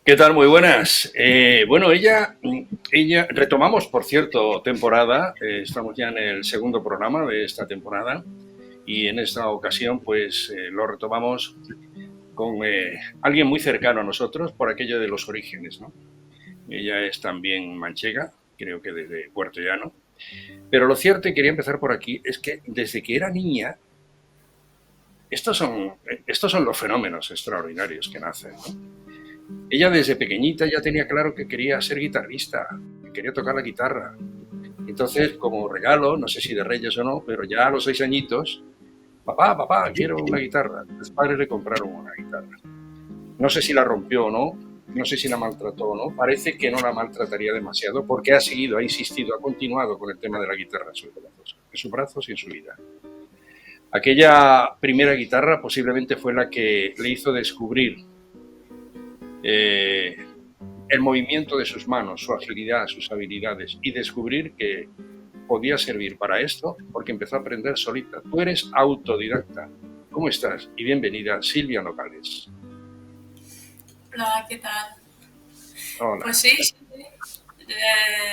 ¿Qué tal? Muy buenas. Bueno, ella, retomamos, por cierto, temporada. Estamos ya en el segundo programa de esta temporada y en esta ocasión, pues, lo retomamos con alguien muy cercano a nosotros por aquello de los orígenes, ¿no? Ella es también manchega, creo que desde Puerto Llano. Pero lo cierto, y quería empezar por aquí, es que desde que era niña, estos son los fenómenos extraordinarios que nacen, ¿no? Ella desde pequeñita ya tenía claro que quería ser guitarrista, que quería tocar la guitarra. Entonces, como regalo, no sé si de Reyes o no, pero ya a los 6 añitos, papá, quiero una guitarra. Los padres le compraron una guitarra. No sé si la rompió o no, no sé si la maltrató o no. Parece que no la maltrataría demasiado porque ha seguido, ha insistido, ha continuado con el tema de la guitarra en sus brazos y en su vida. Aquella primera guitarra posiblemente fue la que le hizo descubrir eh, el movimiento de sus manos, su agilidad, sus habilidades y descubrir que podía servir para esto porque empezó a aprender solita. Tú eres autodidacta. ¿Cómo estás? Y bienvenida, Silvia Nogales. Hola, ¿qué tal? Hola. Pues sí, sí, sí.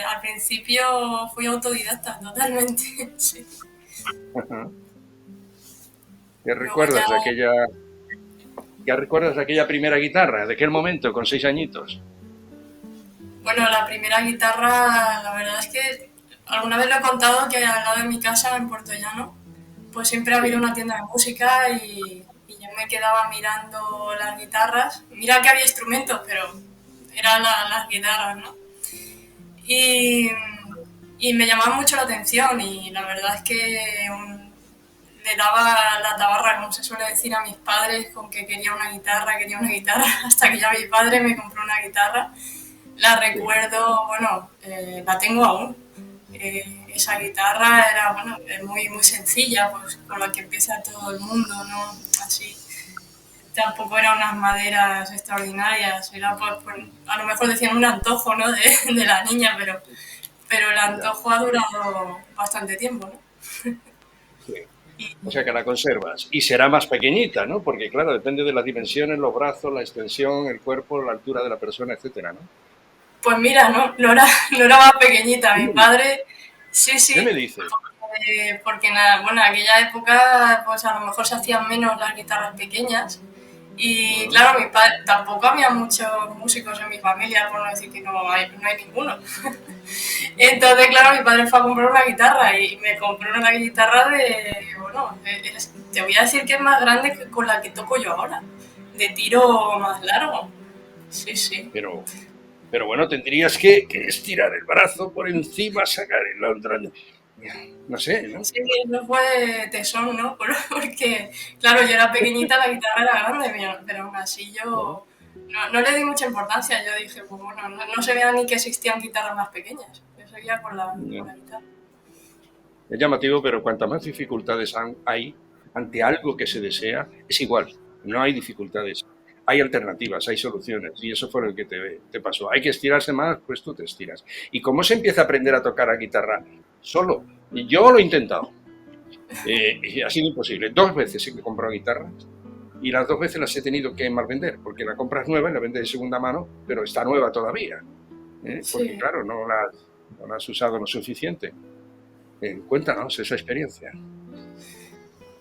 Al principio fui autodidacta, totalmente. Sí. ¿Qué Luego ya, recuerdas de aquella, ¿qué recuerdas de aquella primera guitarra, de aquel momento con 6 añitos? bueno, la primera guitarra, la verdad es que alguna vez lo he contado que al lado de mi casa, en Puerto Llano, pues siempre ha habido Sí. una tienda de música y yo me quedaba mirando las guitarras. Mira que había instrumentos, pero eran las guitarras, ¿no? Y, y me llamaba mucho la atención y la verdad es que le daba la tabarra, como se suele decir a mis padres, con que quería una guitarra, hasta que ya mi padre me compró una guitarra. La Sí. recuerdo, bueno, la tengo aún. Esa guitarra era, bueno, muy, muy sencilla, pues con la que empieza todo el mundo, ¿no? Así. Tampoco eran unas maderas extraordinarias, era pues, a lo mejor decían un antojo, ¿no? De la niña, pero el Ya. antojo ha durado bastante tiempo, ¿no? Sí. Y, O sea que la conservas. Y será más pequeñita, ¿no? Porque claro, depende de las dimensiones, los brazos, la extensión, el cuerpo, la altura de la persona, etcétera, ¿no? pues mira, no era más pequeñita. Mi padre, sí, ¿Qué me sí, dices? porque bueno, en aquella época pues a lo mejor se hacían menos las guitarras pequeñas. Y ¿Mm? claro, mi padre, tampoco había muchos músicos en mi familia, por no decir que no hay ninguno. Entonces, claro, mi padre fue a comprar una guitarra y me compró una guitarra bueno, te voy a decir que es más grande que con la que toco yo ahora, de tiro más largo. Sí, sí. Pero Pero bueno, tendrías que estirar el brazo por encima, sacar el otra. No sé, ¿no? Sí, eso fue tesón, ¿no? Porque, claro, yo era pequeñita, la guitarra era grande, pero aún así Bueno, yo no le di mucha importancia. Yo dije, pues bueno, no se veía ni que existían guitarras más pequeñas. Yo seguía con no. la guitarra. Es llamativo, pero cuantas más dificultades hay ante algo que se desea, es igual. No hay dificultades. Hay alternativas, hay soluciones. Y eso fue lo que te pasó. Hay que estirarse más, pues tú te estiras. ¿Y cómo se empieza a aprender a tocar la guitarra? Solo. Yo lo he intentado. Y ha sido imposible. 2 veces he comprado guitarras y las 2 veces las he tenido que malvender, porque la compras nueva y la vendes de segunda mano, pero está nueva todavía, porque Sí. claro, no la has usado lo suficiente. Cuéntanos esa experiencia.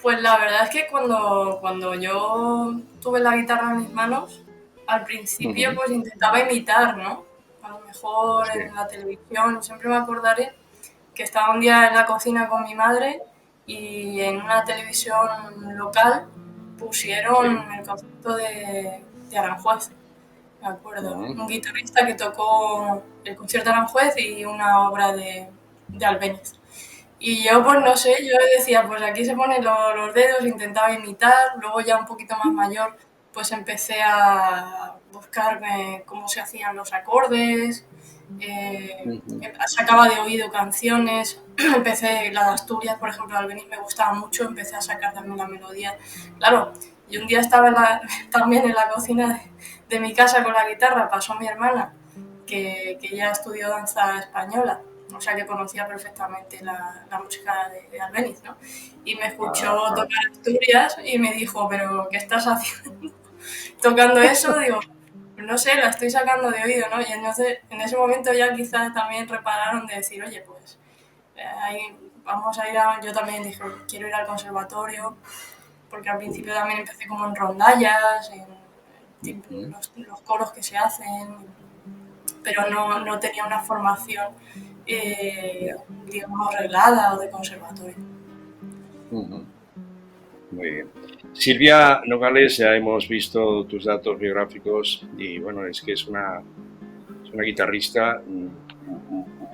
Pues la verdad es que cuando yo tuve la guitarra en mis manos, al Uh principio -huh. pues intentaba imitar, ¿no? A lo mejor Sí. en la televisión, siempre me acordaré que estaba un día en la cocina con mi madre y en una televisión local pusieron Sí. el concierto de Aranjuez, me Uh acuerdo. -huh. Un guitarrista que tocó el concierto de Aranjuez y una obra de Albéniz. Y yo, pues no sé, yo decía, pues aquí se ponen los dedos, intentaba imitar, luego ya un poquito más mayor, pues empecé a buscarme cómo se hacían los acordes, Uh -huh. sacaba de oído canciones, empecé, la de Asturias, por ejemplo, al venir me gustaba mucho, empecé a sacar también la melodía. Claro, y un día estaba también en la cocina de mi casa con la guitarra, pasó mi hermana, que ya estudió danza española, o sea que conocía perfectamente la música de Albéniz, ¿no? Y me escuchó Ah, tocar Asturias y me dijo, pero ¿qué estás haciendo? Tocando eso, digo, no sé, la estoy sacando de oído, ¿no? Y entonces en ese momento ya quizás también repararon de decir, oye, pues ahí vamos a ir a... Yo también dije, quiero ir al conservatorio, porque al principio también empecé como en rondallas, en los coros que se hacen, pero no tenía una formación, Ya. digamos, reglada o de conservatorio. Ujú. Muy bien. Silvia Nogales, ya hemos visto tus datos biográficos y bueno, es que es una guitarrista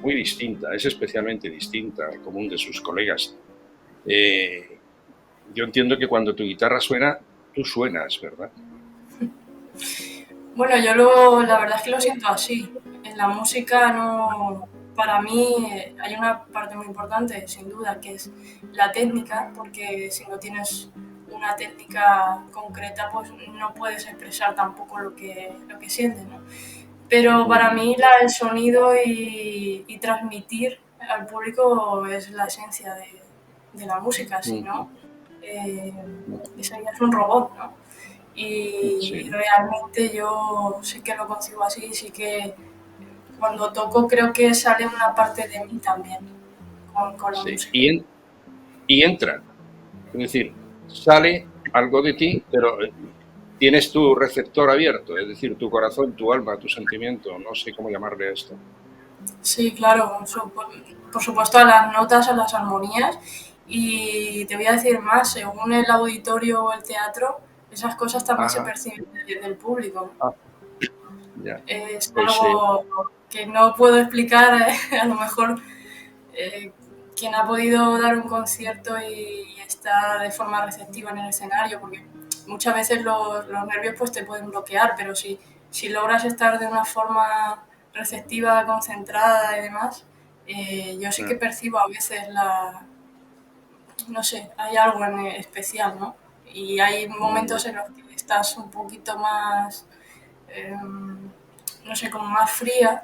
muy distinta, es especialmente distinta al común de sus colegas. Eh, yo entiendo que cuando tu guitarra suena, tú suenas, ¿verdad? Bueno, la verdad es que lo siento así. En la música no, para mí hay una parte muy importante, sin duda, que es la técnica, porque si no tienes una técnica concreta, pues no puedes expresar tampoco lo que sientes, ¿no? Pero para Ujú. mí el sonido y transmitir al público es la esencia de la música, si Ujú. no, eh, esa ya es un robot, ¿no? Y Sí, realmente yo sí que lo concibo así, sí que cuando toco creo que sale una parte de mí también con la sí. música. Y entra, es decir, sale algo de ti, pero tienes tu receptor abierto, es decir, tu corazón, tu alma, tu sentimiento, no sé cómo llamarle a esto. Sí, claro, por supuesto a las notas, a las armonías y te voy a decir más, según el auditorio o el teatro, esas cosas también se Ajá, perciben del público. ah, ya. Es Pues algo que no puedo explicar, a lo mejor eh, quien ha podido dar un concierto y está de forma receptiva en el escenario, porque muchas veces los nervios pues te pueden bloquear, pero si logras estar de una forma receptiva, concentrada y demás, yo sí que percibo a veces no sé, hay algo en especial, ¿no? Y hay momentos en los que estás un poquito más, no sé, como más fría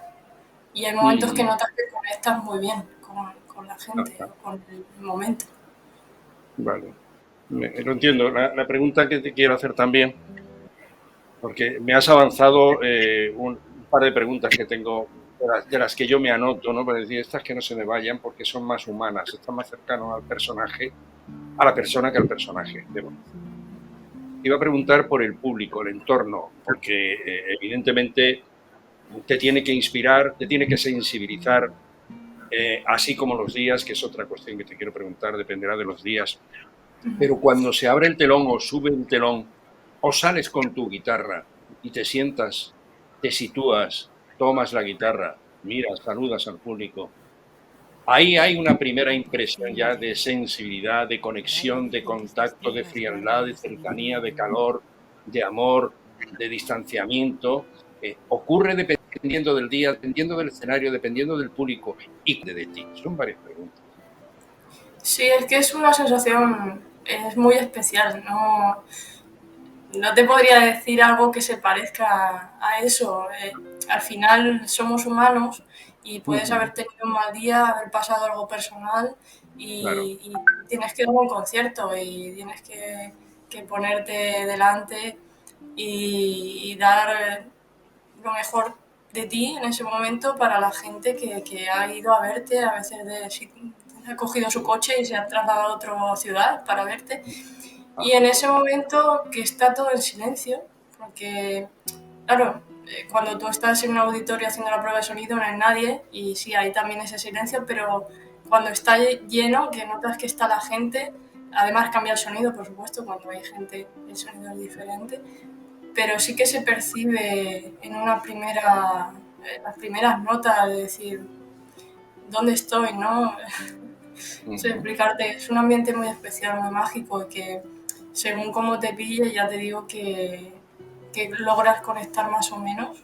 y hay momentos que notas que conectas muy bien con la gente o con el momento. vale, lo entiendo. La pregunta que te quiero hacer también, porque me has avanzado un par de preguntas que tengo, de las que yo me anoto, ¿no? Para decir, estas que no se me vayan porque son más humanas, están más cercanos al personaje, a la persona que al personaje, debo decir. Te iba a preguntar por el público, el entorno, porque evidentemente te tiene que inspirar, te tiene que sensibilizar, así como los días, que es otra cuestión que te quiero preguntar, dependerá de los días. Pero cuando se abre el telón o sube el telón, o sales con tu guitarra y te sientas, te sitúas, tomas la guitarra, miras, saludas al público, ahí hay una primera impresión ya de sensibilidad, de conexión, de contacto, de frialdad, de cercanía, de calor, de amor, de distanciamiento. Ocurre dependiendo del día, dependiendo del escenario, dependiendo del público y de ti. Son varias preguntas. Sí, es que es una sensación, es muy especial, no te podría decir algo que se parezca a eso. Al final somos humanos y puedes haber tenido un mal día, haber pasado algo personal Claro. y tienes que dar un concierto y tienes que ponerte delante y dar lo mejor de ti en ese momento para la gente que ha ido a verte, a veces si ha cogido su coche y se ha trasladado a otra ciudad para verte. Y Ah, en ese momento que está todo en silencio, porque, claro, cuando tú estás en un auditorio haciendo la prueba de sonido no hay nadie y sí, hay también ese silencio, pero cuando está lleno, que notas que está la gente, además cambia el sonido, por supuesto, cuando hay gente el sonido es diferente, pero sí que se percibe en las primeras notas de decir, ¿dónde estoy? ¿No? No sé explicarte, es un ambiente muy especial, muy mágico, que según cómo te pille ya te digo que logras conectar más o menos,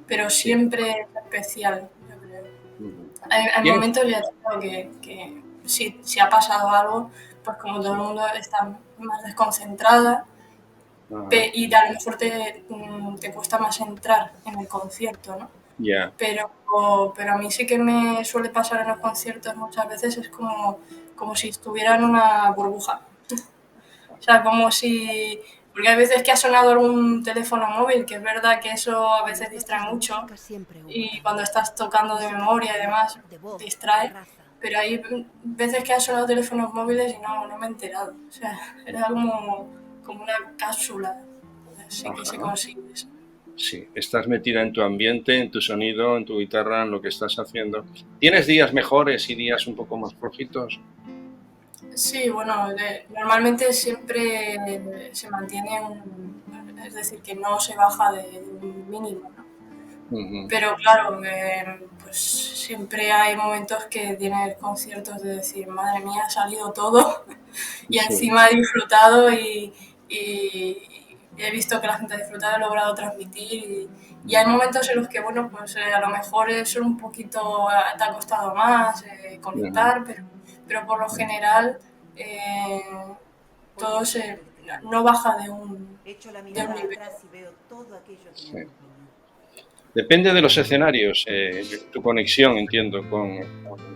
pero sí. siempre es especial, yo creo. Hay ¿Tienes? momentos ya te digo que si ha pasado algo, pues como todo el Sí. mundo está más desconcentrada Ajá. y a lo mejor te cuesta más entrar en el concierto, ¿no? Ya. Pero, pero a mí sí que me suele pasar en los conciertos muchas veces, es como si estuviera en una burbuja. O sea, como si Porque hay veces que ha sonado algún teléfono móvil, que es verdad que eso a veces distrae mucho, y cuando estás tocando de memoria y demás, distrae, pero hay veces que han sonado teléfonos móviles y no me he enterado. O sea, era como una cápsula. Así que se Ajá. consigue eso. Sí, estás metida en tu ambiente, en tu sonido, en tu guitarra, en lo que estás haciendo. ¿Tienes días mejores y días un poco más flojitos? Sí, bueno, normalmente siempre se mantiene es decir, que no se baja de un mínimo, ¿no? Ujú. Pero claro, pues siempre hay momentos que tienes conciertos de decir, madre mía, ha salido todo y Sí. encima he disfrutado y he visto que la gente ha disfrutado, he logrado transmitir y hay momentos en los que, bueno, pues a lo mejor es un poquito, te ha costado más Ujú. conectar, pero por lo general eh, todo no baja de un nivel. Sí. Depende de los escenarios, tu conexión, entiendo, con el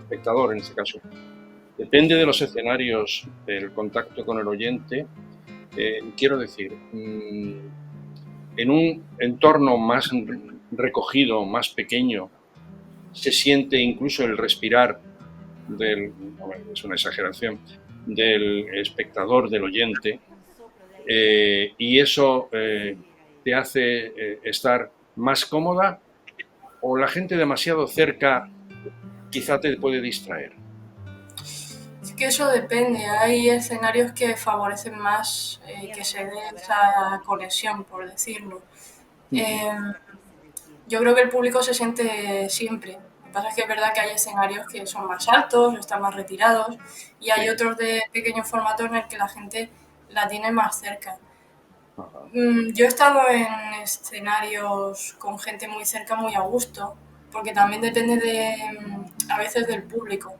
espectador en este caso. Depende de los escenarios, del contacto con el oyente. Quiero decir, en un entorno más recogido, más pequeño, se siente incluso el respirar es una exageración, del espectador, del oyente, y eso te hace estar más cómoda, o la gente demasiado cerca quizá te puede distraer. Es que eso depende, hay escenarios que favorecen más que se dé esa conexión, por decirlo. Uh-huh. Eh, yo creo que el público se siente siempre. Lo que pasa es que es verdad que hay escenarios que son más altos, están más retirados, y hay Sí. otros de pequeño formato en el que la gente la tiene más cerca. Ajá. Yo he estado en escenarios con gente muy cerca, muy a gusto, porque también depende a veces del público.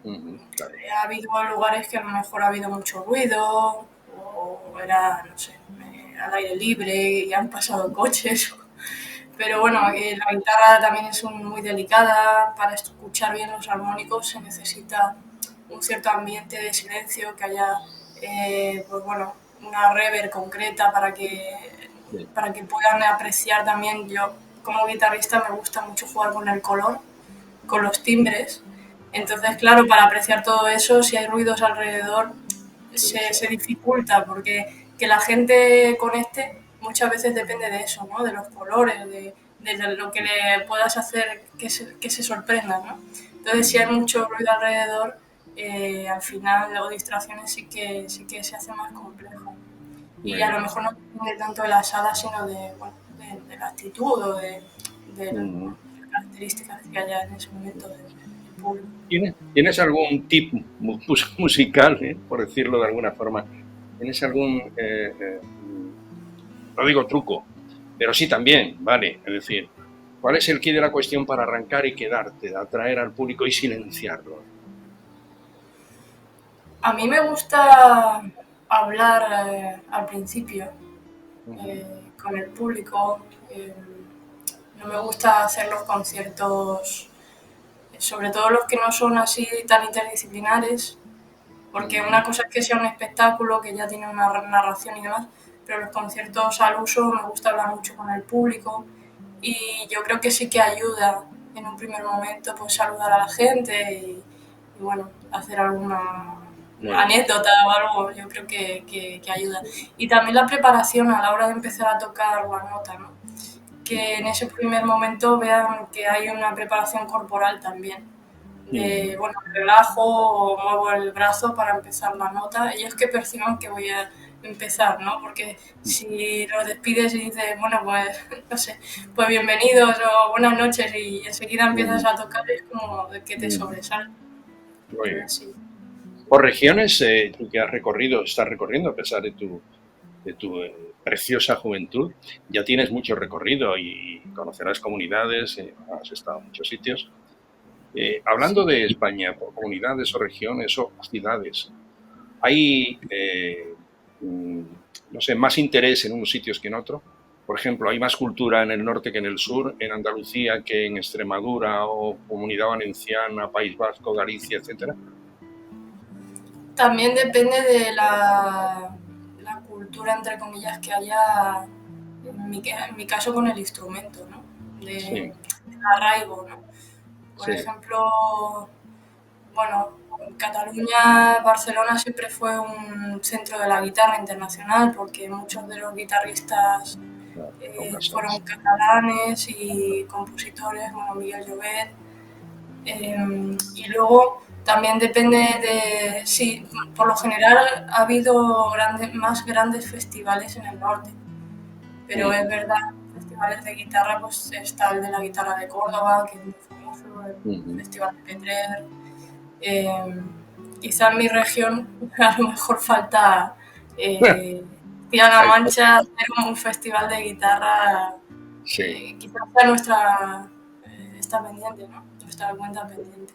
Uh-huh. Claro. Ha habido lugares que a lo mejor ha habido mucho ruido o era, no sé, al aire libre y han pasado coches. Pero bueno, la guitarra también es muy delicada. Para escuchar bien los armónicos se necesita un cierto ambiente de silencio, que haya pues bueno, una reverb concreta Sí. para que puedan apreciar también. Yo como guitarrista me gusta mucho jugar con el color, con los timbres. Entonces, claro, para apreciar todo eso, si hay ruidos alrededor, Puede se ser. dificulta, porque que la gente conecte muchas veces depende de eso, ¿no? De los colores, de lo que le puedas hacer que se sorprenda, ¿no? Entonces, si hay Uh-huh. mucho ruido alrededor, al final, o distracciones, sí que se hace más complejo. Muy Y a lo bien. mejor no depende tanto de la sala, sino bueno, de la actitud o de las Uh-huh. características que haya en ese momento del público. ¿Tienes algún tip musical, por decirlo de alguna forma? ¿Tienes algún, no digo truco, pero sí también, vale? Es decir, ¿cuál es el quid de la cuestión para arrancar y quedarte, atraer al público y silenciarlo? A mí me gusta hablar al principio Uh-huh. con el público. No me gusta hacer los conciertos, sobre todo los que no son así tan interdisciplinares, porque Uh-huh. una cosa es que sea un espectáculo que ya tiene una narración y demás, pero los conciertos al uso me gusta hablar mucho con el público y yo creo que sí que ayuda en un primer momento pues saludar a la gente y bueno, hacer alguna Muy bien. anécdota o algo, yo creo que ayuda. Y también la preparación a la hora de empezar a tocar la nota, ¿no? Que en ese primer momento vean que hay una preparación corporal también. Uh-huh. Bueno, relajo o muevo el brazo para empezar la nota. Ellos que perciban que voy a empezar, ¿no? Porque si los despides y dices, bueno, pues, no sé, pues bienvenidos o buenas noches y enseguida empiezas Uh-huh. a tocar, es como de que te Uh-huh. sobresale. Muy bien. Entonces, sí. Por regiones, tú que has recorrido, estás recorriendo a pesar de tu preciosa juventud, ya tienes mucho recorrido y conocerás comunidades, has estado en muchos sitios. Hablando de España, por comunidades o regiones o ciudades, ¿hay, no sé, más interés en unos sitios que en otros? Por ejemplo, ¿hay más cultura en el norte que en el sur, en Andalucía que en Extremadura o Comunidad Valenciana, País Vasco, Galicia, etcétera? También depende de la cultura ruptura, entre comillas, que haya, en mi caso, con el instrumento, ¿no? Sí, Del arraigo, ¿no? Por sí, ejemplo, bueno, Cataluña, Barcelona siempre fue un centro de la guitarra internacional porque muchos de los guitarristas claro, nunca fueron sabes. catalanes y compositores, bueno, Miguel Llobet. Y luego también depende de, sí, por lo general ha habido más grandes festivales en el norte, pero es Ujú, verdad, festivales de guitarra, pues está el de la guitarra de Córdoba, que es muy famoso, el ujú. Festival de Petrer. Eh, Quizá en mi región a lo mejor falta Castilla-La Ahí está. Mancha hacer un festival de guitarra, Sí. quizás sea nuestra está pendiente, ¿no? Nuestra cuenta pendiente.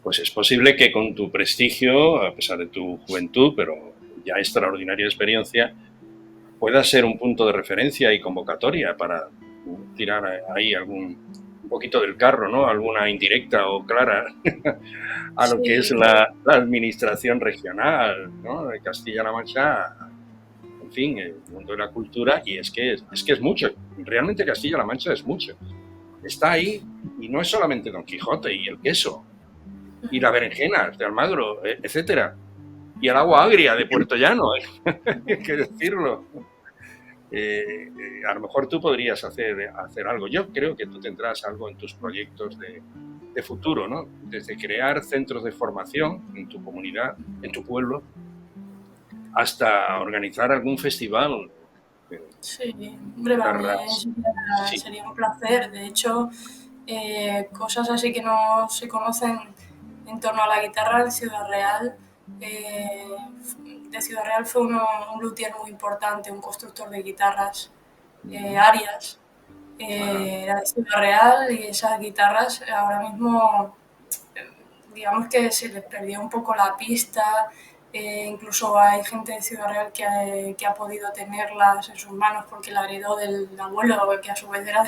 Pues es posible que con tu prestigio, a pesar de tu juventud, pero ya extraordinaria experiencia, pueda ser un punto de referencia y convocatoria para tirar ahí un poquito del carro, ¿no? Alguna indirecta o clara a lo que es Sí, la administración regional, ¿no? De Castilla-La Mancha, en fin, el mundo de la cultura, y es que es mucho. Realmente Castilla-La Mancha es mucho. Está ahí y no es solamente Don Quijote y el queso y la berenjena de Almagro, etcétera, y el agua agria de Puerto Llano, hay que decirlo. A lo mejor tú podrías hacer algo. Yo creo que tú tendrás algo en tus proyectos de futuro, ¿no? Desde crear centros de formación en tu comunidad, en tu pueblo, hasta organizar algún festival de sí, hombre, para mí guitarras. Sí, sería un placer. De hecho, cosas así que no se conocen en torno a la guitarra en Ciudad Real. eh, de Ciudad Real fue un luthier muy importante, un constructor de guitarras, Arias. ajá, Era de Ciudad Real y esas guitarras ahora mismo digamos que se les perdió un poco la pista. Incluso hay gente de Ciudad Real que ha podido tenerlas en sus manos porque la heredó del abuelo, que a su vez era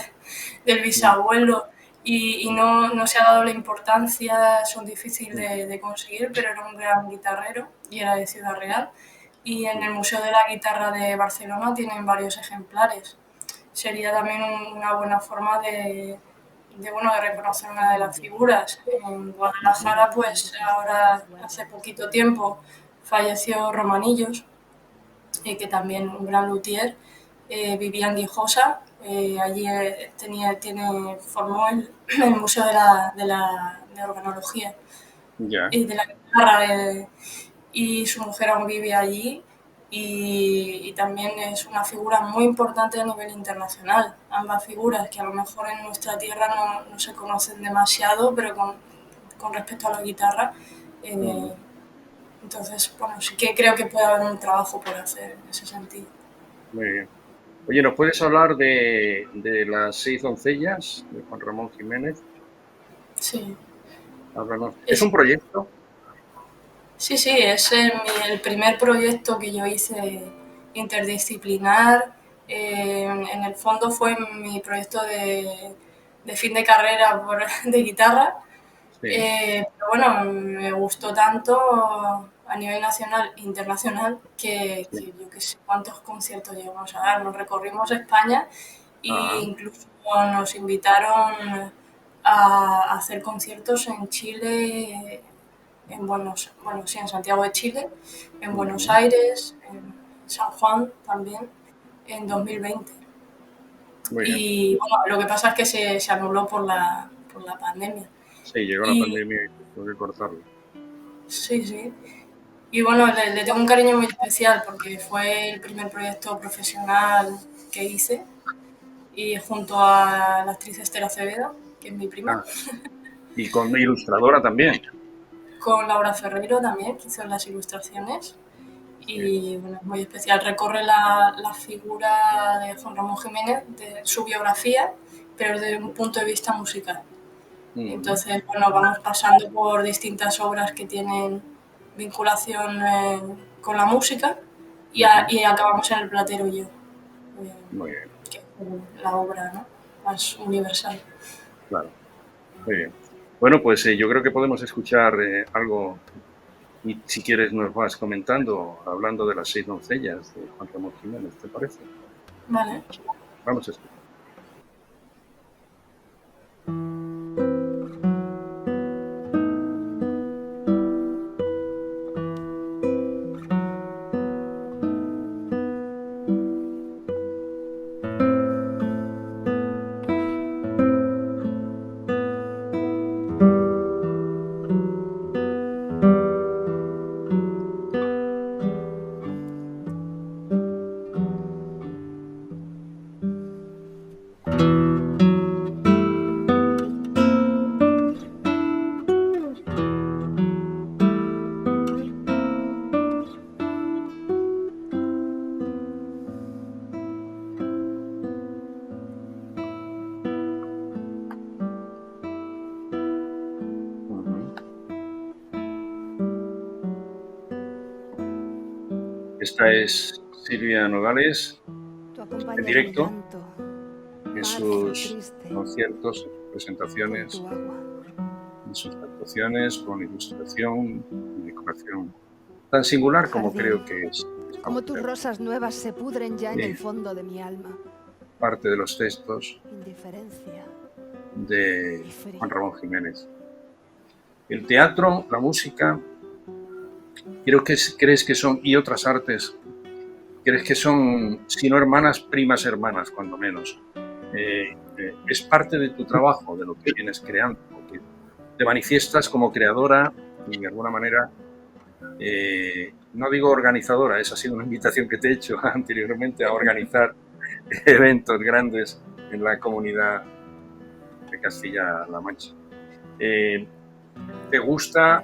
del bisabuelo, y no se ha dado la importancia, son difíciles de conseguir, pero era un gran guitarrero y era de Ciudad Real. Y en el Museo de la Guitarra de Barcelona tienen varios ejemplares. Sería también una buena forma bueno, de reconocer una de las figuras. En Guadalajara, pues ahora hace poquito tiempo falleció Romanillos, que también un gran luthier, vivía en Guijosa. Allí formó el Museo de Organología ya, y de la Guitarra, y su mujer aún vive allí y también es una figura muy importante a nivel internacional. Ambas figuras que a lo mejor en nuestra tierra no se conocen demasiado, pero con respecto a la guitarra. eh, entonces, bueno, sí que creo que puede haber un trabajo por hacer en ese sentido. muy bien. Oye, ¿nos puedes hablar de las seis doncellas de Juan Ramón Jiménez? Sí. Háblanos. ¿Es Es, un proyecto? sí, sí, es el primer proyecto que yo hice interdisciplinar. En el fondo fue mi proyecto de fin de carrera de guitarra. Sí. Pero bueno, me gustó tanto a nivel nacional e internacional Sí. que yo qué sé cuántos conciertos llegamos a dar. Nos recorrimos España e Ah, incluso nos invitaron a hacer conciertos en Chile, bueno, sí, en Santiago de Chile, en Buenos ujú. Aires, en San Juan también, en 2020. Muy bien. Y bueno, lo que pasa es que se anuló por la pandemia. Sí, llegó la Y pandemia y tuvo que cortarlo. sí, sí. Y bueno, le tengo un cariño muy especial porque fue el primer proyecto profesional que hice y junto a la actriz Esther Acevedo, que es mi prima, Ah, y con ilustradora también. con Laura Ferreiro también, que hizo las ilustraciones. Sí. Y bueno, es muy especial. Recorre la figura de Juan Ramón Jiménez, de su biografía, pero desde un punto de vista musical. Ujú, Entonces, bueno, vamos pasando por distintas obras que tienen vinculación con la música ujú. y acabamos en el Platero y yo, Muy bien, que es la obra, ¿no?, más universal. claro. Muy bien. Bueno, pues yo creo que podemos escuchar algo Y si quieres nos vas comentando, hablando de las 6 doncellas de Juan Ramón Jiménez, ¿te parece? Vale. Vamos a escuchar. Esta es Silvia Nogales en directo en sus conciertos, en sus presentaciones, en sus actuaciones con ilustración y decoración tan singular como creo que es. Como tus rosas nuevas se pudren ya en el fondo de mi alma. Parte de los textos Indiferencia de Juan Ramón Jiménez. El teatro, la música, crees que son, y otras artes, crees que son, si no hermanas, primas hermanas, cuando menos. Es parte de tu trabajo, de lo que vienes creando, porque te manifiestas como creadora y de alguna manera, no digo organizadora, esa ha sido una invitación que te he hecho anteriormente a organizar eventos grandes en la comunidad de Castilla-La Mancha. Te gusta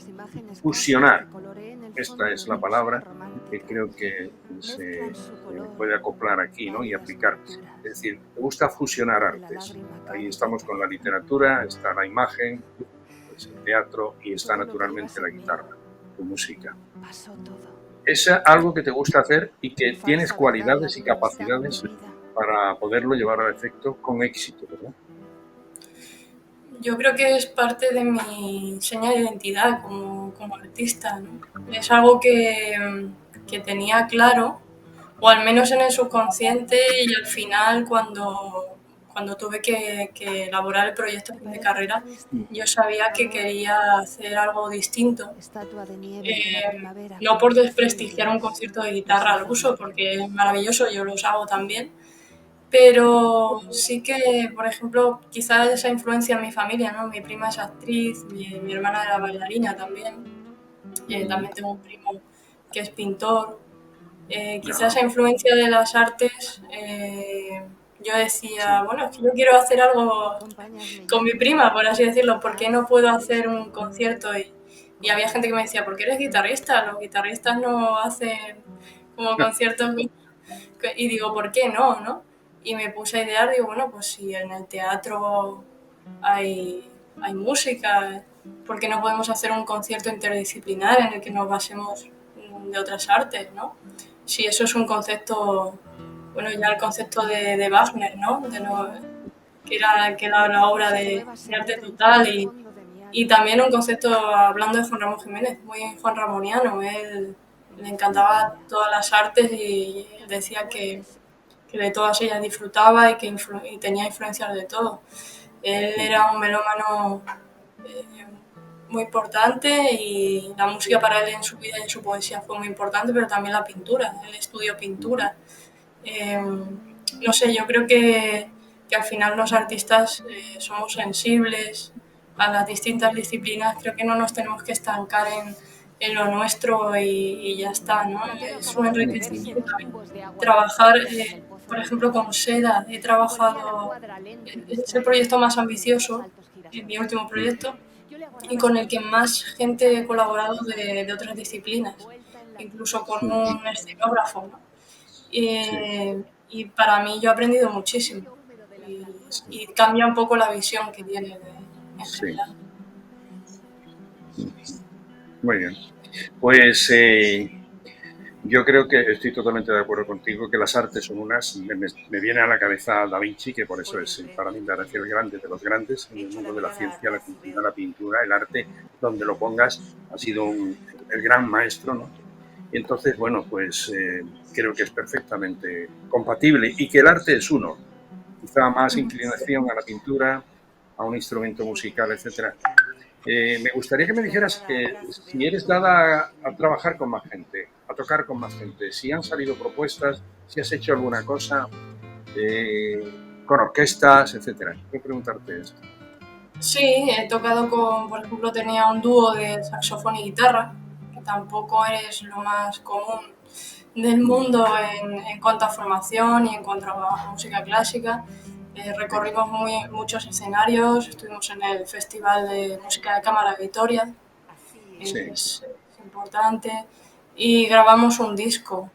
fusionar, esta es la palabra que creo que se puede acoplar aquí, ¿no? Y aplicar. Es decir, te gusta fusionar artes. Ahí estamos con la literatura, está la imagen, pues el teatro y está naturalmente la guitarra, tu música. Es algo que te gusta hacer y que tienes cualidades y capacidades para poderlo llevar a efecto con éxito, ¿verdad? Yo creo que es parte de mi seña de identidad como artista, ¿no? Es algo que tenía claro, o al menos en el subconsciente, y al final cuando tuve que elaborar el proyecto de carrera, yo sabía que quería hacer algo distinto. No por desprestigiar un concierto de guitarra al uso, porque es maravilloso, yo los hago también, pero sí que, por ejemplo, quizás esa influencia en mi familia, ¿no? Mi prima es actriz, mi hermana era bailarina también, también tengo un primo que es pintor. Quizás esa influencia de las artes, yo decía, bueno, es que yo quiero hacer algo con mi prima, por así decirlo, ¿por qué no puedo hacer un concierto? Y había gente que me decía, ¿por qué eres guitarrista? Los guitarristas no hacen como conciertos. Y digo, ¿por qué no? ¿No? Y me puse a idear, digo, bueno, pues si en el teatro hay música, ¿por qué no podemos hacer un concierto interdisciplinar en el que nos basemos de otras artes, ¿no? Si eso es un concepto, bueno, ya el concepto de Wagner, ¿no? Que era la obra de arte total y también un concepto, hablando de Juan Ramón Jiménez, muy juan ramoniano. Él le encantaba todas las artes y él decía que de todas ellas disfrutaba y que y tenía influencias de todo. Él era un melómano muy importante y la música para él en su vida y en su poesía fue muy importante, pero también la pintura. Él estudió pintura. No sé, yo creo que al final los artistas somos sensibles a las distintas disciplinas. Creo que no nos tenemos que estancar en lo nuestro y ya está, ¿no? Es un enriquecimiento también. Trabajar, por ejemplo, con seda. He trabajado, es el proyecto más ambicioso, mi último proyecto, y con el que más gente he colaborado de otras disciplinas, incluso con un escenógrafo, ¿no? Y para mí yo he aprendido muchísimo y cambia un poco la visión que tiene en general. Muy bien. Pues Yo creo que estoy totalmente de acuerdo contigo, que las artes son unas. Me viene a la cabeza Da Vinci, que por eso es para mí me parece el grande de los grandes en el mundo de la ciencia, la cultura, la pintura, el arte, donde lo pongas, ha sido el gran maestro, ¿no? Y entonces, bueno, pues creo que es perfectamente compatible y que el arte es uno. Quizá más inclinación a la pintura, a un instrumento musical, etcétera. Me gustaría que me dijeras que si eres dada a trabajar con más gente, a tocar con más gente, si han salido propuestas, si has hecho alguna cosa con orquestas, etcétera. Quiero preguntarte esto. Sí, he tocado con, por ejemplo, tenía un dúo de saxofón y guitarra, que tampoco es lo más común del mundo en cuanto a formación y en cuanto a música clásica. Recorrimos muchos escenarios, estuvimos en el Festival de Música de Cámara de Vitoria, Sí. es importante, y grabamos un disco.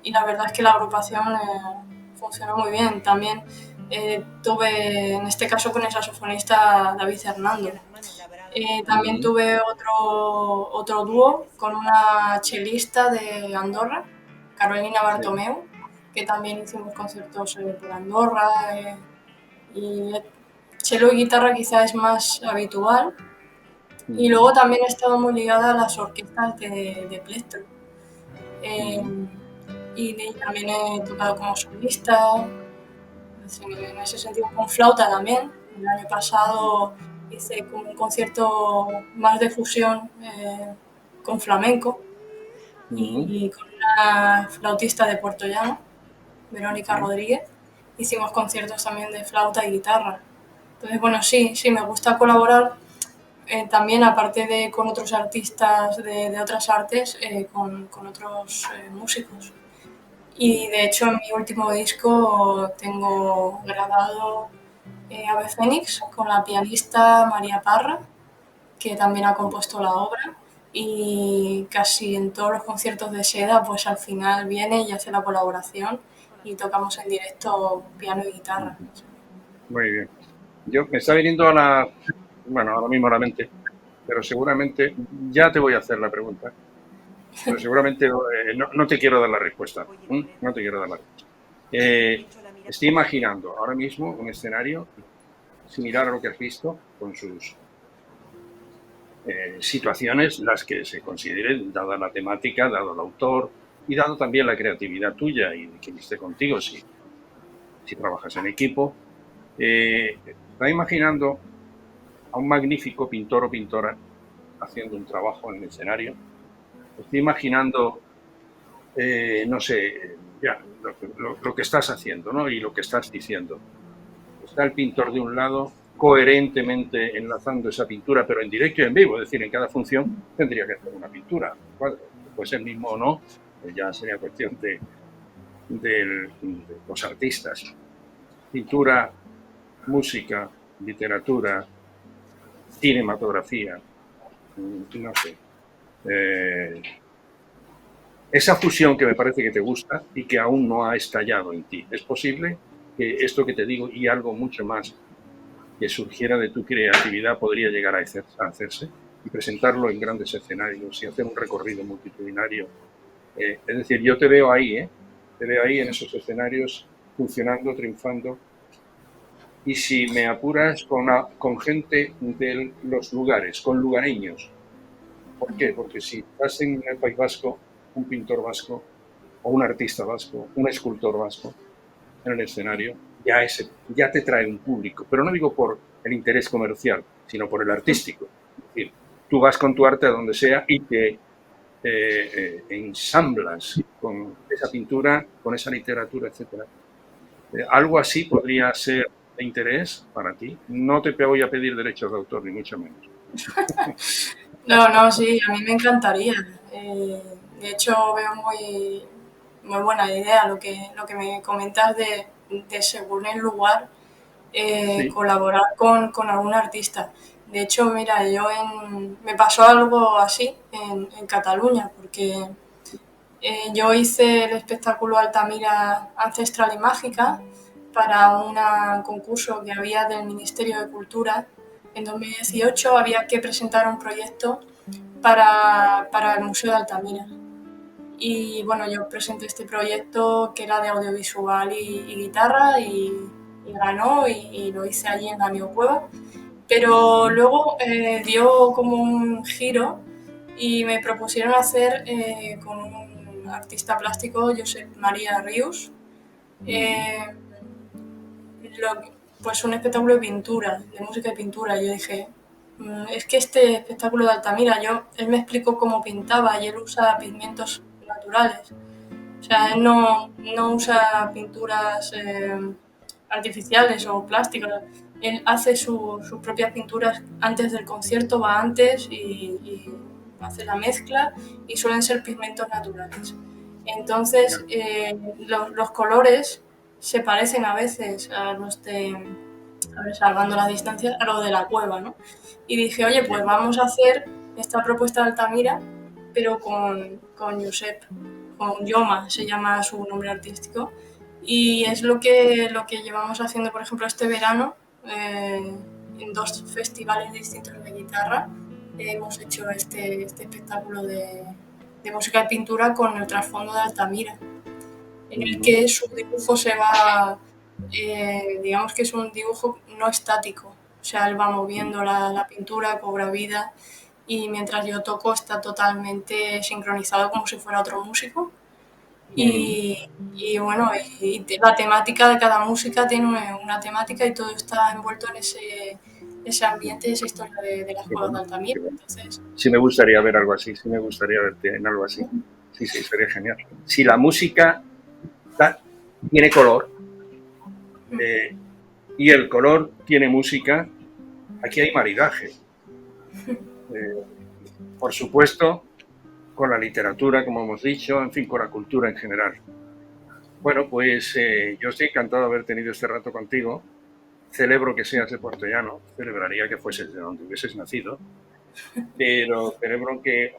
Y la verdad es que la agrupación funcionó muy bien. También tuve, en este caso con el saxofonista David Hernando. También tuve otro dúo con una chelista de Andorra, Carolina Bartomeu, que también hicimos conciertos por Andorra. Y cello y guitarra quizá es más habitual. Y luego también he estado muy ligada a las orquestas de plectro. Eh, y también he tocado como solista, en ese sentido con flauta también. El año pasado hice como un concierto más de fusión con flamenco y con una flautista de Puerto Llano, Verónica Rodríguez. Hicimos conciertos también de flauta y guitarra. Entonces, bueno, sí, me gusta colaborar también, aparte de con otros artistas de otras artes, con otros músicos. Y de hecho en mi último disco tengo grabado Ave Fénix con la pianista María Parra, que también ha compuesto la obra, y casi en todos los conciertos de Seda pues al final viene y hace la colaboración y tocamos en directo piano y guitarra. Muy bien. Yo me está viniendo bueno, ahora mismo a la mente, pero seguramente ya te voy a hacer la pregunta, pero seguramente no te quiero dar la respuesta. No te quiero dar la respuesta. Estoy imaginando ahora mismo un escenario similar a lo que has visto, con sus situaciones, las que se consideren, dada la temática, dado el autor y dado también la creatividad tuya y de quien esté contigo, si trabajas en equipo. Está imaginando a un magnífico pintor o pintora haciendo un trabajo en el escenario. Estoy imaginando, no sé, ya, lo que estás haciendo, ¿no? Y lo que estás diciendo. Está el pintor de un lado, coherentemente enlazando esa pintura, pero en directo y en vivo, es decir, en cada función tendría que hacer una pintura, un cuadro. Pues el mismo o no, pues ya sería cuestión de los artistas. Pintura, música, literatura, cinematografía, no sé. Esa fusión que me parece que te gusta y que aún no ha estallado en ti. Es posible que esto que te digo y algo mucho más que surgiera de tu creatividad podría llegar a hacerse y presentarlo en grandes escenarios y hacer un recorrido multitudinario. Es decir, yo te veo ahí, te veo ahí en esos escenarios funcionando, triunfando. Y si me apuras con gente de los lugares, con lugareños. ¿Por qué? Porque si estás en el País Vasco, un pintor vasco o un artista vasco, un escultor vasco en el escenario, ya te trae un público. Pero no digo por el interés comercial, sino por el artístico. Es decir, tú vas con tu arte a donde sea y te ensamblas con esa pintura, con esa literatura, etc. Algo así podría ser de interés para ti. No te voy a pedir derechos de autor, ni mucho menos. No, sí, a mí me encantaría. De hecho, veo muy buena idea lo que me comentas de según el lugar, Sí. colaborar con algún artista. De hecho, mira, me pasó algo así en Cataluña, porque yo hice el espectáculo Altamira Ancestral y Mágica para un concurso que había del Ministerio de Cultura. En 2018 había que presentar un proyecto para el Museo de Altamira. Y bueno, yo presenté este proyecto que era de audiovisual y guitarra y ganó y lo hice allí en la Neocueva. Pero luego dio como un giro y me propusieron hacer con un artista plástico, Josep María Rius, eh, pues un espectáculo de pintura, de música y pintura. Yo dije, es que este espectáculo de Altamira, él me explicó cómo pintaba y él usa pigmentos naturales. O sea, él no usa pinturas artificiales o plásticas. Él hace sus propias pinturas antes del concierto, va antes y hace la mezcla y suelen ser pigmentos naturales. Entonces, los colores se parecen a veces a los de, a ver, salvando las distancias, a los de la cueva, ¿no? Y dije, oye, pues vamos a hacer esta propuesta de Altamira, pero con Josep, con Yoma, se llama su nombre artístico. Y es lo que llevamos haciendo, por ejemplo, este verano, en 2 festivales distintos de guitarra. Hemos hecho este espectáculo de música y pintura con el trasfondo de Altamira, en el que su dibujo se va, digamos que es un dibujo no estático, o sea, él va moviendo la pintura, cobra vida y mientras yo toco está totalmente sincronizado como si fuera otro músico. Y bueno, la temática de cada música tiene una temática y todo está envuelto en ese ambiente, esa historia de las Qué cuevas de bueno, qué Altamira. bueno. Entonces, Sí me gustaría ver algo así, sí me gustaría verte en algo así. Sí, sí, sería genial. Si la música tiene color y el color tiene música, aquí hay maridaje. Por supuesto, con la literatura, como hemos dicho, en fin, con la cultura en general. Bueno, pues yo estoy encantado de haber tenido este rato contigo. Celebro que seas de Puerto Llano, celebraría que fueses de donde hubieses nacido, pero celebro que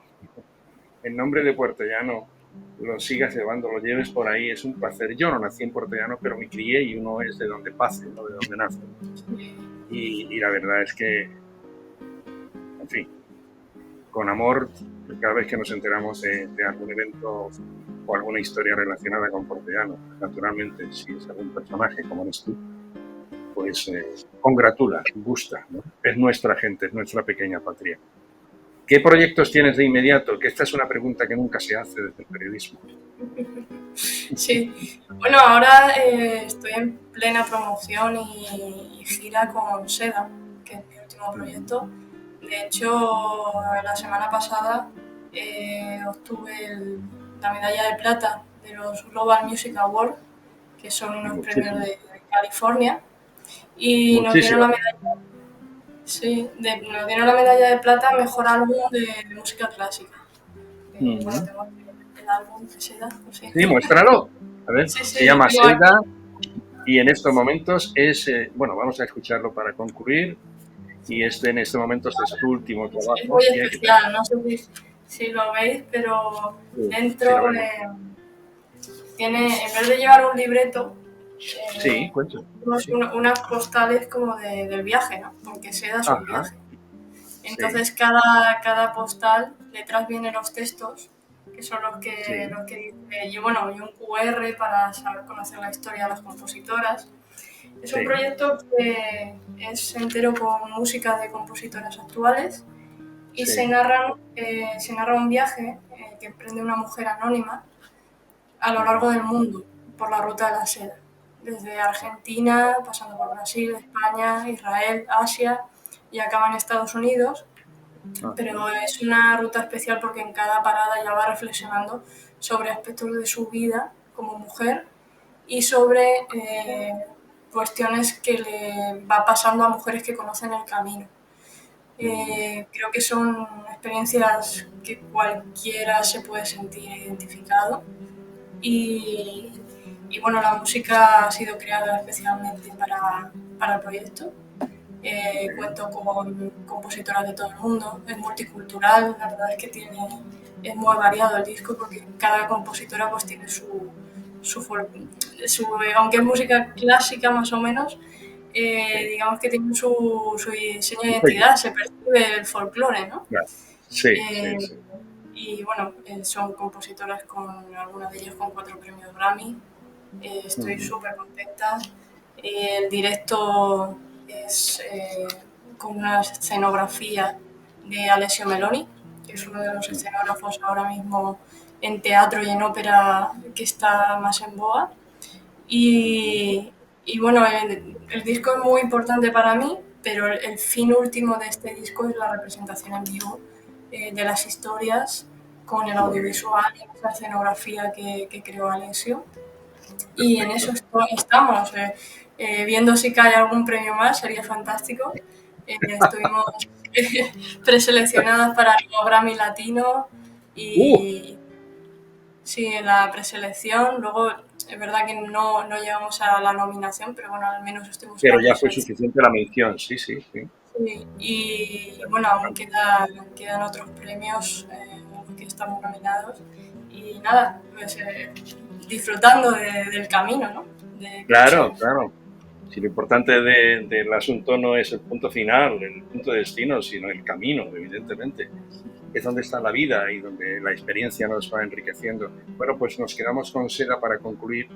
en nombre de Puerto Llano lo sigas llevando, lo lleves por ahí, es un placer. Yo no nací en Puerto Llano, pero me crié y uno es de donde pase, no de donde nace. Y la verdad es que, en fin, con amor, cada vez que nos enteramos de algún evento o alguna historia relacionada con Puerto Llano, naturalmente, si es algún personaje como eres tú, pues congratula, gusta, ¿no? Es nuestra gente, es nuestra pequeña patria. ¿Qué proyectos tienes de inmediato? Que esta es una pregunta que nunca se hace desde el periodismo. sí. Bueno, ahora estoy en plena promoción y gira con Seda, que es mi último proyecto. De hecho, la semana pasada obtuve la medalla de plata de los Global Music Awards, que son unos premios de California, y nos dieron Muchísimas. la medalla, sí, nos dieron la medalla de plata a mejor álbum de música clásica. Bueno, tengo aquí el álbum de Seda, pues sí. Sí, muéstralo. A ver, Sí, se sí, lo llama tengo aquí. Selda y en estos momentos es, bueno, vamos a escucharlo para concluir y en este momento este es tu último Es trabajo muy y hay que especial, no sé si lo veis, pero sí, lo dentro vemos. tiene, en vez de llevar un libreto, Sí, cuento. unos- Sí. unas postales como del viaje, ¿no? Porque Seda es un Ajá, viaje. sí, Entonces cada postal, detrás vienen los textos, que son sí, los que dice, y bueno, y un QR para saber conocer la historia de las compositoras. Es un sí, proyecto que es entero con música de compositoras actuales y sí, se narra un viaje que emprende una mujer anónima a lo largo del mundo por la ruta de la seda, desde Argentina, pasando por Brasil, España, Israel, Asia y acaba en Estados Unidos, ajá, pero es una ruta especial porque en cada parada ella va reflexionando sobre aspectos de su vida como mujer y sobre cuestiones que le va pasando a mujeres que conocen el camino. Creo que son experiencias que cualquiera se puede sentir identificado y, y bueno, la música ha sido creada especialmente para el proyecto. Cuento con compositoras de todo el mundo, es multicultural, la verdad es que es muy variado el disco porque cada compositora pues tiene aunque es música clásica más o menos, sí. digamos que tiene su diseño de Oye, identidad, se percibe el folclore, ¿no? claro. Sí, sí, Eh, sí. Y bueno, son compositoras con algunas de ellas con 4 premios Grammy. Estoy súper contenta. El directo es con una escenografía de Alessio Meloni, que es uno de los escenógrafos ahora mismo en teatro y en ópera que está más en boga. Y bueno, el disco es muy importante para mí, pero el fin último de este disco es la representación en vivo de las historias con el Muy bien, audiovisual y esa escenografía que creó Alessio. Y en eso perfecto. estamos, viendo si cae algún premio más, sería fantástico. Estuvimos preseleccionadas para el Grammy Latino ¡Uh! y sí, en la preselección. Luego, es verdad que no llegamos a la nominación, pero bueno, al menos estuvimos en Pero la ya fue preselección. suficiente la mención, sí, sí, sí. Sí, y bueno, aún quedan otros premios en los que estamos nominados. Y nada, pues disfrutando del camino, ¿no? De que Claro, somos. claro. Si lo importante del asunto no es el punto final, el punto de destino, sino el camino, evidentemente. Es donde está la vida y donde la experiencia nos va enriqueciendo. Bueno, pues nos quedamos con Seda para concluir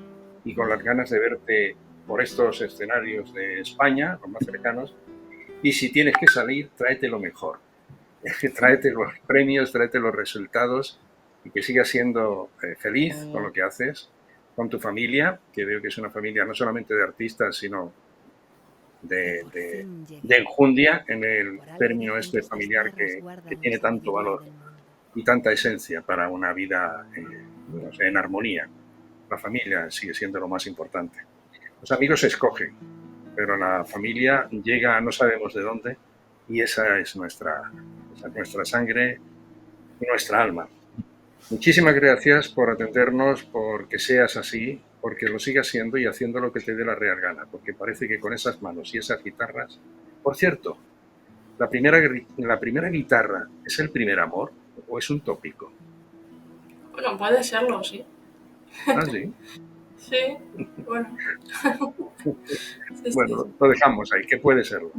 y con las ganas de verte por estos escenarios de España, los más cercanos. Y si tienes que salir, tráete lo mejor. Tráete los premios, tráete los resultados y que sigas siendo feliz con lo que haces, con tu familia, que veo que es una familia no solamente de artistas, sino Por de fin llegué. enjundia en el Por algo término dicen que este estas familiar tierras que guardan tiene la tanto sabiduría valor del mundo. y tanta esencia para una vida no sé, en armonía. La familia sigue siendo lo más importante. Los amigos se escogen, pero la familia llega no sabemos de dónde y esa es nuestra sangre y nuestra alma. Muchísimas gracias por atendernos, porque seas así, porque lo sigas siendo y haciendo lo que te dé la real gana, porque parece que con esas manos y esas guitarras... Por cierto, la primera guitarra es el primer amor o es un tópico. Bueno, puede serlo, sí. Ah, sí. Sí, bueno, sí, sí, Bueno, sí. lo dejamos ahí, que puede serlo.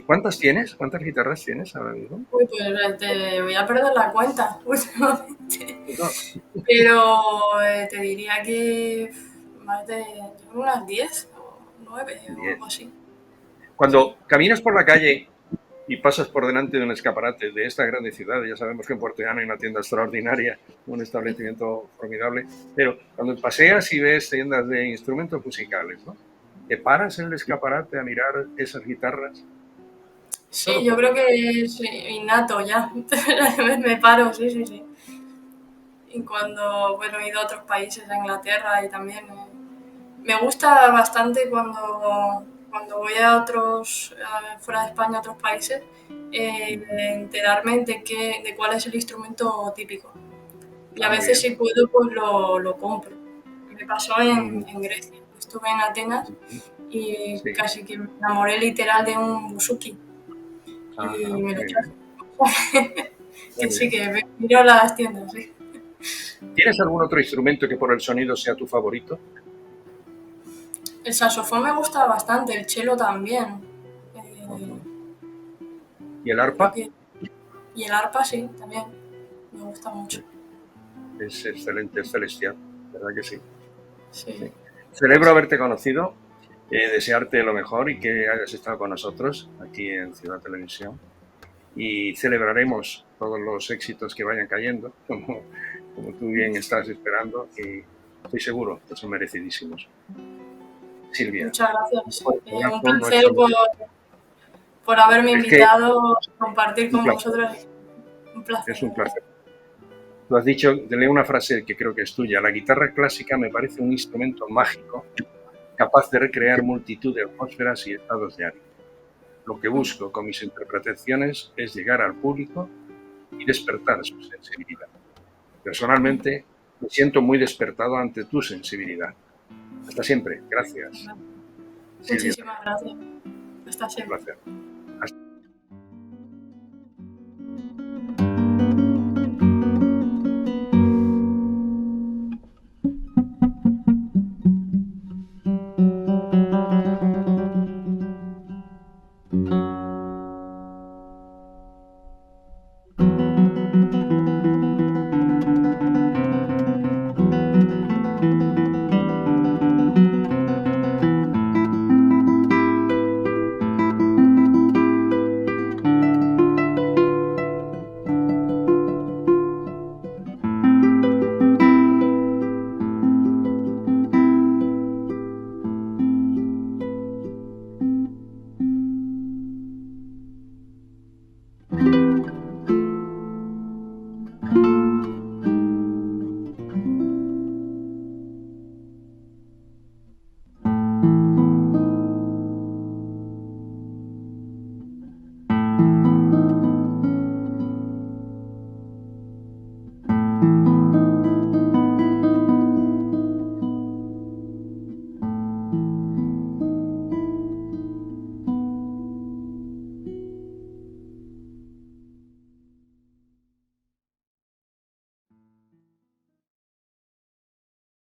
¿Cuántas tienes? ¿Cuántas guitarras tienes ahora mismo? Uy, pues te voy a perder la cuenta últimamente. No. Pero te diría que más de unas 10 o 9 o algo 10. así. Sí. Cuando caminas por la calle y pasas por delante de un escaparate de esta grande ciudad, ya sabemos que en Puerto Llano hay una tienda extraordinaria, un establecimiento formidable, pero cuando paseas y ves tiendas de instrumentos musicales, ¿no? ¿Te paras en el escaparate a mirar esas guitarras? Sí, Solo yo por creo verlas. que es innato ya. Me paro, sí, sí, sí. Y cuando, bueno, he ido a otros países, a Inglaterra y también me gusta bastante cuando voy a otros, fuera de España, a otros países, enterarme de cuál es el instrumento típico. Y a Ah, muy veces bien. si puedo, pues lo compro. Me pasó Ujú. en Grecia, estuve en Atenas y Sí. casi que me enamoré literal de un buzuki Ajá, y me lo muy traje. bien. Que Muy sí, bien. que miro las tiendas, sí. ¿Tienes algún otro instrumento que por el sonido sea tu favorito? El saxofón me gusta bastante, el cello también. Eh, Ujú. ¿Y el creo arpa? que... Y el arpa sí, también. Me gusta mucho. Es excelente, es celestial, ¿verdad que sí? Sí, Sí. Celebro sí. haberte conocido, desearte lo mejor y que hayas estado con nosotros aquí en Ciudad Televisión. Y celebraremos todos los éxitos que vayan cayendo, como tú bien estás esperando, y estoy seguro que son merecidísimos. Silvia, Muchas gracias. un Un abrazo, placer nuestro... por haberme Es que invitado a compartir un con placer, vosotros. Un placer, es de un verdad. placer. Tú has dicho, te leo una frase que creo que es tuya, la guitarra clásica me parece un instrumento mágico capaz de recrear multitud de atmósferas y estados de ánimo. Lo que busco con mis interpretaciones es llegar al público y despertar su sensibilidad. Personalmente, me siento muy despertado ante tu sensibilidad. Hasta siempre. Gracias. Silvia, Muchísimas gracias. Hasta un siempre. placer.